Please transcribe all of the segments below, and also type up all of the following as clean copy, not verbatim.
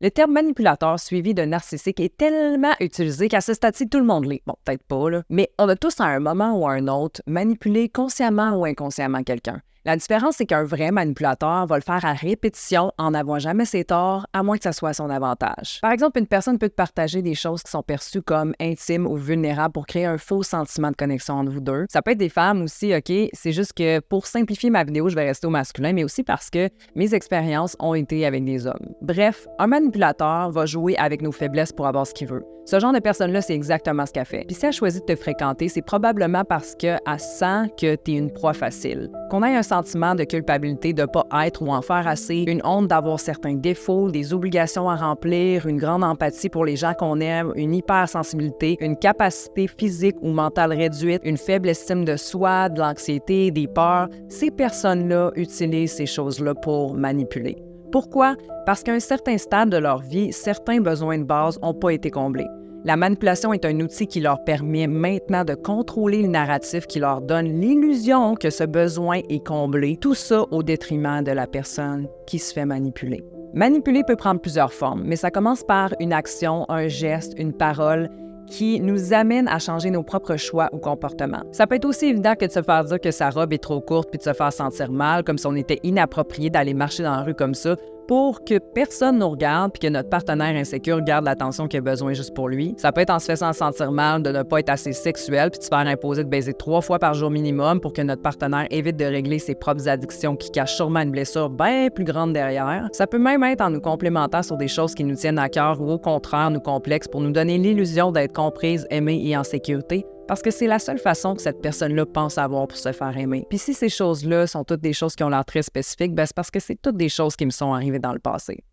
Le terme manipulateur suivi de narcissique est tellement utilisé qu'à ce stade-ci, tout le monde l'est. Bon, peut-être pas, là. Mais on a tous à un moment ou à un autre manipulé consciemment ou inconsciemment quelqu'un. La différence, c'est qu'un vrai manipulateur va le faire à répétition en n'avouant jamais ses torts, à moins que ça soit à son avantage. Par exemple, une personne peut te partager des choses qui sont perçues comme intimes ou vulnérables pour créer un faux sentiment de connexion entre vous deux. Ça peut être des femmes aussi, OK? C'est juste que pour simplifier ma vidéo, je vais rester au masculin, mais aussi parce que mes expériences ont été avec des hommes. Bref, un manipulateur va jouer avec nos faiblesses pour avoir ce qu'il veut. Ce genre de personne-là, c'est exactement ce qu'elle fait. Puis si elle choisit de te fréquenter, c'est probablement parce qu'elle sent que t'es une proie facile. Qu'on ait un sentiment de culpabilité de ne pas être ou en faire assez, une honte d'avoir certains défauts, des obligations à remplir, une grande empathie pour les gens qu'on aime, une hypersensibilité, une capacité physique ou mentale réduite, une faible estime de soi, de l'anxiété, des peurs, ces personnes-là utilisent ces choses-là pour manipuler. Pourquoi? Parce qu'à un certain stade de leur vie, certains besoins de base n'ont pas été comblés. La manipulation est un outil qui leur permet maintenant de contrôler le narratif qui leur donne l'illusion que ce besoin est comblé, tout ça au détriment de la personne qui se fait manipuler. Manipuler peut prendre plusieurs formes, mais ça commence par une action, un geste, une parole qui nous amène à changer nos propres choix ou comportements. Ça peut être aussi évident que de se faire dire que sa robe est trop courte puis de se faire sentir mal, comme si on était inapproprié d'aller marcher dans la rue comme ça, pour que personne nous regarde puis que notre partenaire insécure garde l'attention qu'il a besoin juste pour lui. Ça peut être en se faisant sentir mal de ne pas être assez sexuel puis de se faire imposer de baiser 3 fois par jour minimum pour que notre partenaire évite de régler ses propres addictions qui cachent sûrement une blessure bien plus grande derrière. Ça peut même être en nous complémentant sur des choses qui nous tiennent à cœur ou au contraire nous complexent pour nous donner l'illusion d'être comprise, aimée et en sécurité. Parce que c'est la seule façon que cette personne-là pense avoir pour se faire aimer. Puis si ces choses-là sont toutes des choses qui ont l'air très spécifiques, c'est parce que c'est toutes des choses qui me sont arrivées dans le passé.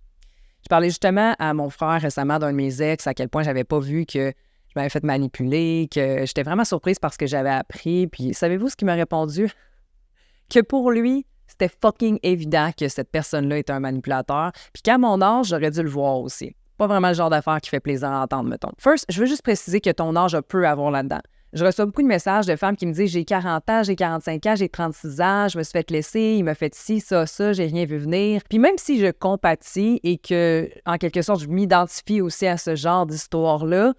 Je parlais justement à mon frère récemment d'un de mes ex, à quel point j'avais pas vu que je m'avais fait manipuler, que j'étais vraiment surprise parce que j'avais appris. Puis savez-vous ce qu'il m'a répondu? Que pour lui, c'était fucking évident que cette personne-là était un manipulateur, puis qu'à mon âge, j'aurais dû le voir aussi. Pas vraiment le genre d'affaire qui fait plaisir à entendre, mettons. First, je veux juste préciser que ton âge a peu à voir là-dedans. Je reçois beaucoup de messages de femmes qui me disent « J'ai 40 ans, j'ai 45 ans, j'ai 36 ans, je me suis fait laisser, il m'a fait ci, ça, j'ai rien vu venir. » Puis même si je compatis et que, en quelque sorte, je m'identifie aussi à ce genre d'histoire-là,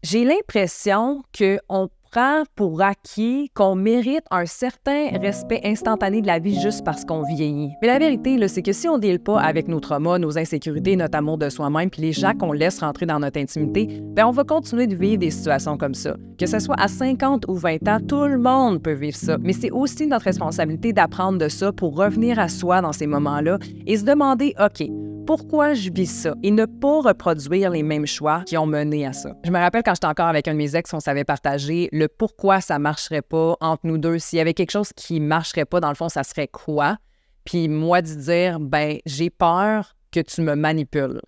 j'ai l'impression qu'on prend pour acquis qu'on mérite un certain respect instantané de la vie juste parce qu'on vieillit. Mais la vérité, là, c'est que si on ne deal pas avec nos traumas, nos insécurités, notre amour de soi-même, puis les gens qu'on laisse rentrer dans notre intimité, bien, on va continuer de vivre des situations comme ça. Que ce soit à 50 ou 20 ans, tout le monde peut vivre ça. Mais c'est aussi notre responsabilité d'apprendre de ça pour revenir à soi dans ces moments-là et se demander, OK, pourquoi je vis ça et ne pas reproduire les mêmes choix qui ont mené à ça. Je me rappelle quand j'étais encore avec un de mes ex, on savait partager le pourquoi ça marcherait pas entre nous deux. S'il y avait quelque chose qui marcherait pas, dans le fond, ça serait quoi? Puis moi, de dire, ben, j'ai peur que tu me manipules.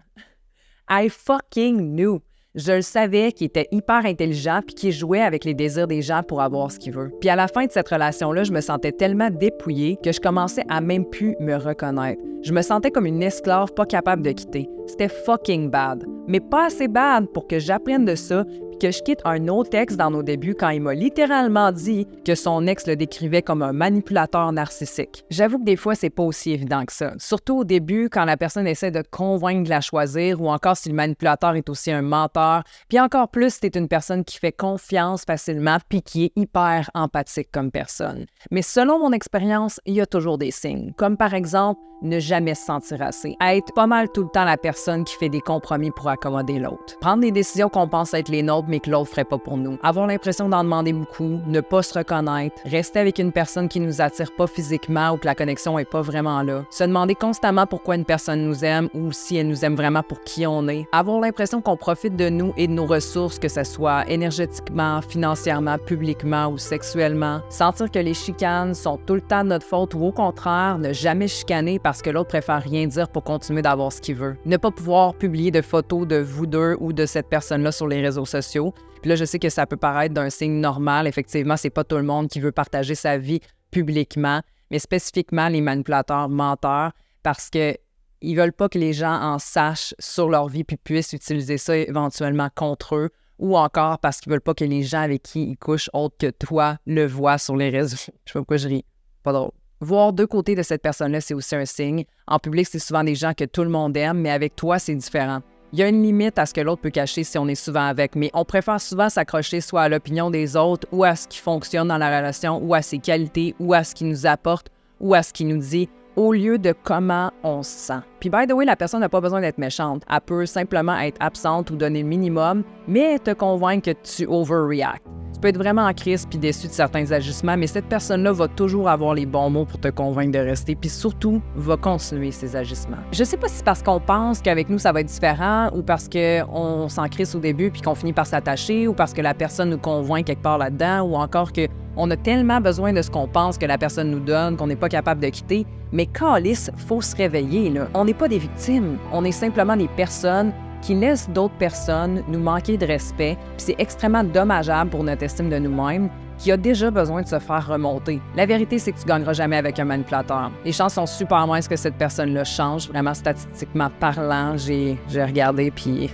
I fucking knew. Je le savais qu'il était hyper intelligent puis qu'il jouait avec les désirs des gens pour avoir ce qu'il veut. Puis à la fin de cette relation-là, je me sentais tellement dépouillée que je commençais à même plus me reconnaître. Je me sentais comme une esclave pas capable de quitter. C'était fucking bad. Mais pas assez bad pour que j'apprenne de ça puis que je quitte un autre ex dans nos débuts quand il m'a littéralement dit que son ex le décrivait comme un manipulateur narcissique. J'avoue que des fois, c'est pas aussi évident que ça. Surtout au début, quand la personne essaie de te convaincre de la choisir ou encore si le manipulateur est aussi un menteur. Puis encore plus si t'es une personne qui fait confiance facilement puis qui est hyper empathique comme personne. Mais selon mon expérience, il y a toujours des signes. Comme par exemple, ne jamais se sentir assez. Être pas mal tout le temps la personne qui fait des compromis pour accommoder l'autre. Prendre des décisions qu'on pense être les nôtres mais que l'autre ferait pas pour nous. Avoir l'impression d'en demander beaucoup, ne pas se reconnaître, rester avec une personne qui nous attire pas physiquement ou que la connexion est pas vraiment là. Se demander constamment pourquoi une personne nous aime ou si elle nous aime vraiment pour qui on est. Avoir l'impression qu'on profite de nous et de nos ressources, que ce soit énergétiquement, financièrement, publiquement ou sexuellement. Sentir que les chicanes sont tout le temps de notre faute ou au contraire, ne jamais chicaner parce que l'autre préfère rien dire pour continuer d'avoir ce qu'il veut. Ne pas pouvoir publier de photos de vous deux ou de cette personne-là sur les réseaux sociaux. Puis là, je sais que ça peut paraître d'un signe normal. Effectivement, c'est pas tout le monde qui veut partager sa vie publiquement, mais spécifiquement les manipulateurs menteurs parce que ils veulent pas que les gens en sachent sur leur vie puis puissent utiliser ça éventuellement contre eux ou encore parce qu'ils veulent pas que les gens avec qui ils couchent autres que toi le voient sur les réseaux. Je sais pas pourquoi je ris. Pas drôle. Voir deux côtés de cette personne-là, c'est aussi un signe. En public, c'est souvent des gens que tout le monde aime, mais avec toi, c'est différent. Il y a une limite à ce que l'autre peut cacher si on est souvent avec, mais on préfère souvent s'accrocher soit à l'opinion des autres ou à ce qui fonctionne dans la relation ou à ses qualités ou à ce qu'il nous apporte ou à ce qu'il nous dit au lieu de comment on se sent. Puis by the way, la personne n'a pas besoin d'être méchante. Elle peut simplement être absente ou donner le minimum, mais te convaincre que tu overreact. Tu peux être vraiment en crise puis déçu de certains ajustements, mais cette personne-là va toujours avoir les bons mots pour te convaincre de rester, puis surtout, va continuer ses ajustements. Je sais pas si c'est parce qu'on pense qu'avec nous, ça va être différent, ou parce qu'on s'en crisse au début puis qu'on finit par s'attacher, ou parce que la personne nous convainc quelque part là-dedans, ou encore qu'on a tellement besoin de ce qu'on pense que la personne nous donne qu'on n'est pas capable de quitter. Mais câlisse, faut se réveiller, là. On n'est pas des victimes, on est simplement des personnes qui laissent d'autres personnes nous manquer de respect, puis c'est extrêmement dommageable pour notre estime de nous-mêmes, qui a déjà besoin de se faire remonter. La vérité, c'est que tu gagneras jamais avec un manipulateur. Les chances sont super minces que cette personne-là change, vraiment statistiquement parlant. J'ai regardé, puis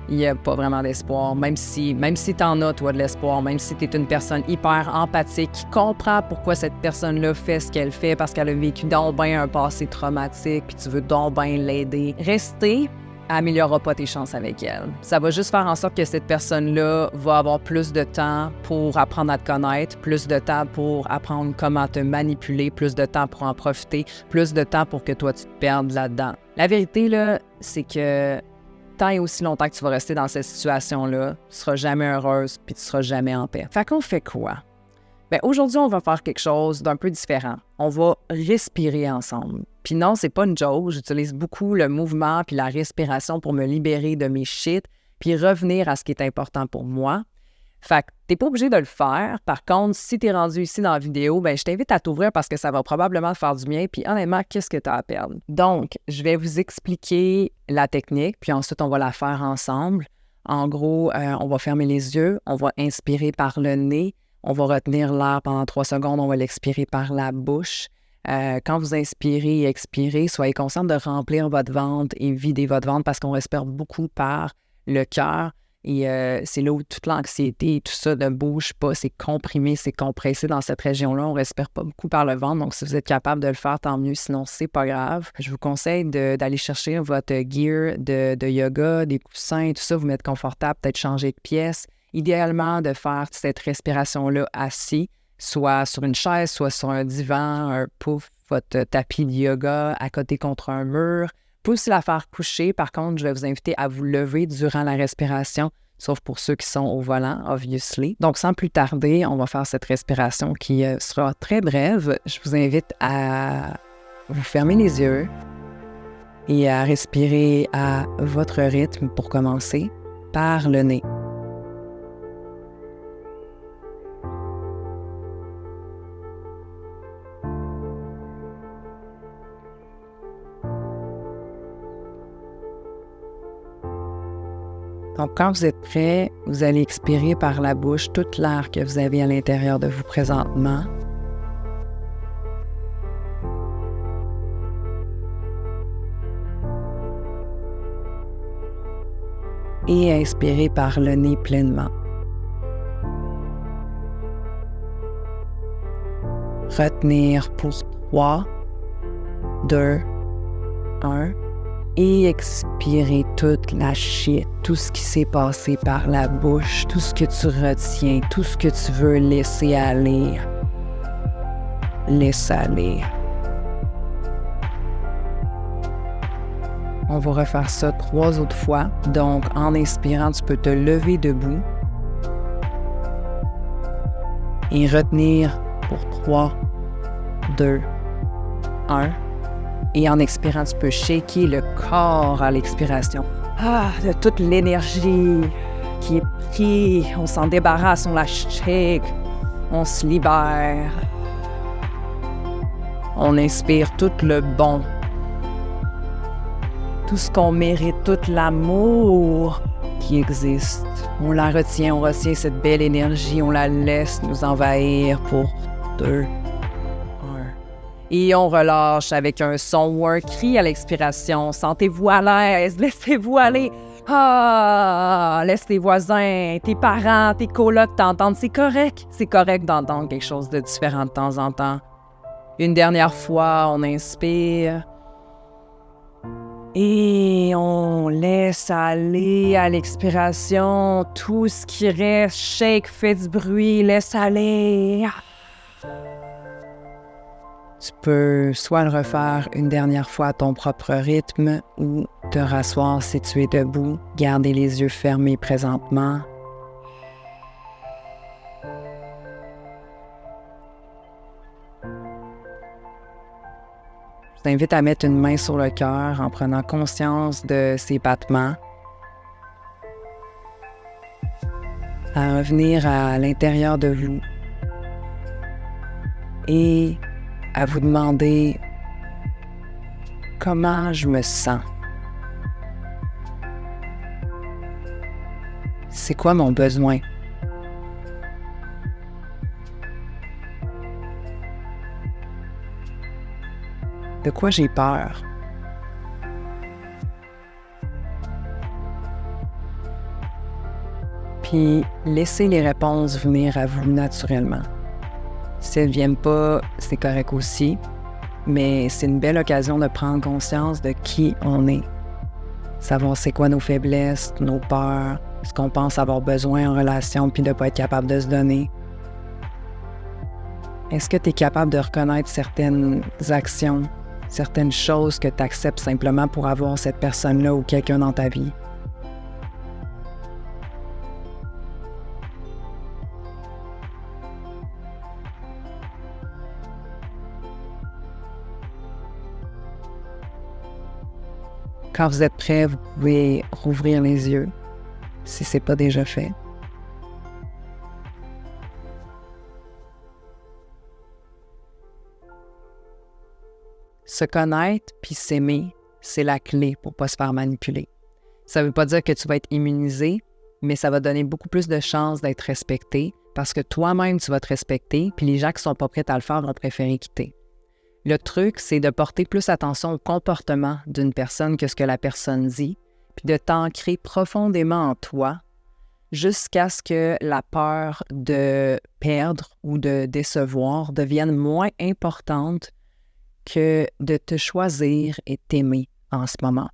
il n'y a pas vraiment d'espoir. Même si t'en as, toi, de l'espoir, même si t'es une personne hyper empathique, qui comprend pourquoi cette personne-là fait ce qu'elle fait, parce qu'elle a vécu donc bien un passé traumatique, puis tu veux donc bien l'aider. Rester améliorera pas tes chances avec elle. Ça va juste faire en sorte que cette personne-là va avoir plus de temps pour apprendre à te connaître, plus de temps pour apprendre comment te manipuler, plus de temps pour en profiter, plus de temps pour que toi, tu te perdes là-dedans. La vérité, là, c'est que tant et aussi longtemps que tu vas rester dans cette situation-là, tu seras jamais heureuse puis tu seras jamais en paix. Fait qu'on fait quoi? Bien, aujourd'hui, on va faire quelque chose d'un peu différent. On va respirer ensemble. Puis non, c'est pas une joke. J'utilise beaucoup le mouvement puis la respiration pour me libérer de mes shit puis revenir à ce qui est important pour moi. Fait que t'es pas obligé de le faire. Par contre, si t'es rendu ici dans la vidéo, bien, je t'invite à t'ouvrir parce que ça va probablement te faire du bien. Puis honnêtement, qu'est-ce que t'as à perdre? Donc, je vais vous expliquer la technique, puis ensuite, on va la faire ensemble. En gros, on va fermer les yeux, on va inspirer par le nez, on va retenir l'air pendant 3 secondes, on va l'expirer par la bouche. Quand vous inspirez et expirez, soyez conscient de remplir votre ventre et vider votre ventre parce qu'on respire beaucoup par le cœur. Et c'est là où toute l'anxiété et tout ça ne bouge pas, c'est comprimé, c'est compressé dans cette région-là. On ne respire pas beaucoup par le ventre, donc si vous êtes capable de le faire, tant mieux, sinon c'est pas grave. Je vous conseille d'aller chercher votre gear de yoga, des coussins, tout ça, vous mettre confortable, peut-être changer de pièce. Idéalement, de faire cette respiration-là assis, soit sur une chaise, soit sur un divan, un pouf, votre tapis de yoga à côté contre un mur. Vous pouvez aussi la faire coucher. Par contre, je vais vous inviter à vous lever durant la respiration, sauf pour ceux qui sont au volant, obviously. Donc, sans plus tarder, on va faire cette respiration qui sera très brève. Je vous invite à vous fermer les yeux et à respirer à votre rythme pour commencer par le nez. Donc, quand vous êtes prêt, vous allez expirer par la bouche toute l'air que vous avez à l'intérieur de vous présentement. Et inspirez par le nez pleinement. Retenir pour 3, 2, 1. Et expirez toute la shit, tout ce qui s'est passé par la bouche, tout ce que tu retiens, tout ce que tu veux laisser aller. Laisse aller. On va refaire ça 3 autres fois. Donc, en inspirant, tu peux te lever debout et retenir pour 3, 2, 1. Et en expirant, tu peux shaker le corps à l'expiration. De toute l'énergie qui est prise, on s'en débarrasse, on la shake, on se libère. On inspire tout le bon, tout ce qu'on mérite, tout l'amour qui existe. On la retient, on retient cette belle énergie, on la laisse nous envahir pour 2. Et on relâche avec un son ou un cri à l'expiration. Sentez-vous à l'aise, laissez-vous aller. Laisse tes voisins, tes parents, tes colocs t'entendre. C'est correct d'entendre quelque chose de différent de temps en temps. Une dernière fois, on inspire. Et on laisse aller à l'expiration tout ce qui reste. Shake, fais du bruit, laisse aller. Tu peux soit le refaire une dernière fois à ton propre rythme ou te rasseoir si tu es debout, garder les yeux fermés présentement. Je t'invite à mettre une main sur le cœur en prenant conscience de ses battements, à revenir à l'intérieur de vous et à vous demander comment je me sens. C'est quoi mon besoin? De quoi j'ai peur? Puis laissez les réponses venir à vous naturellement. Si elles ne viennent pas, c'est correct aussi, mais c'est une belle occasion de prendre conscience de qui on est. Savoir c'est quoi nos faiblesses, nos peurs, ce qu'on pense avoir besoin en relation puis de ne pas être capable de se donner. Est-ce que tu es capable de reconnaître certaines actions, certaines choses que tu acceptes simplement pour avoir cette personne-là ou quelqu'un dans ta vie? Quand vous êtes prêt, vous pouvez rouvrir les yeux, si ce n'est pas déjà fait. Se connaître puis s'aimer, c'est la clé pour ne pas se faire manipuler. Ça ne veut pas dire que tu vas être immunisé, mais ça va donner beaucoup plus de chances d'être respecté parce que toi-même, tu vas te respecter, puis les gens qui ne sont pas prêts à le faire vont préférer quitter. Le truc, c'est de porter plus attention au comportement d'une personne que ce que la personne dit, puis de t'ancrer profondément en toi jusqu'à ce que la peur de perdre ou de décevoir devienne moins importante que de te choisir et t'aimer en ce moment.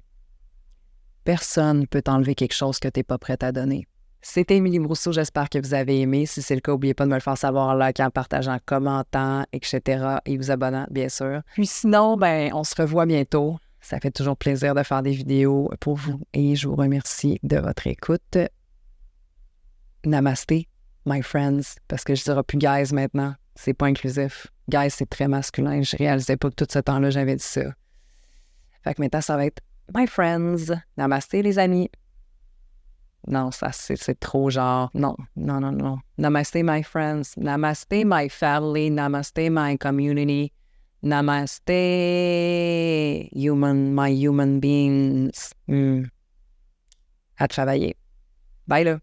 Personne ne peut t'enlever quelque chose que tu n'es pas prête à donner. C'était Émilie Brousseau, j'espère que vous avez aimé. Si c'est le cas, n'oubliez pas de me le faire savoir en likant, en partageant, en commentant, etc. et vous abonnant, bien sûr. Puis sinon, on se revoit bientôt. Ça fait toujours plaisir de faire des vidéos pour vous et je vous remercie de votre écoute. Namasté, my friends, parce que je dirai plus guys maintenant. C'est pas inclusif. Guys, c'est très masculin. Je réalisais pas que tout ce temps-là, j'avais dit ça. Fait que maintenant, ça va être my friends. Namasté, les amis. Non, ça, c'est trop genre. Non. Namaste, my friends. Namaste, my family. Namaste, my community. Namaste, my human beings. À travailler. Bye là.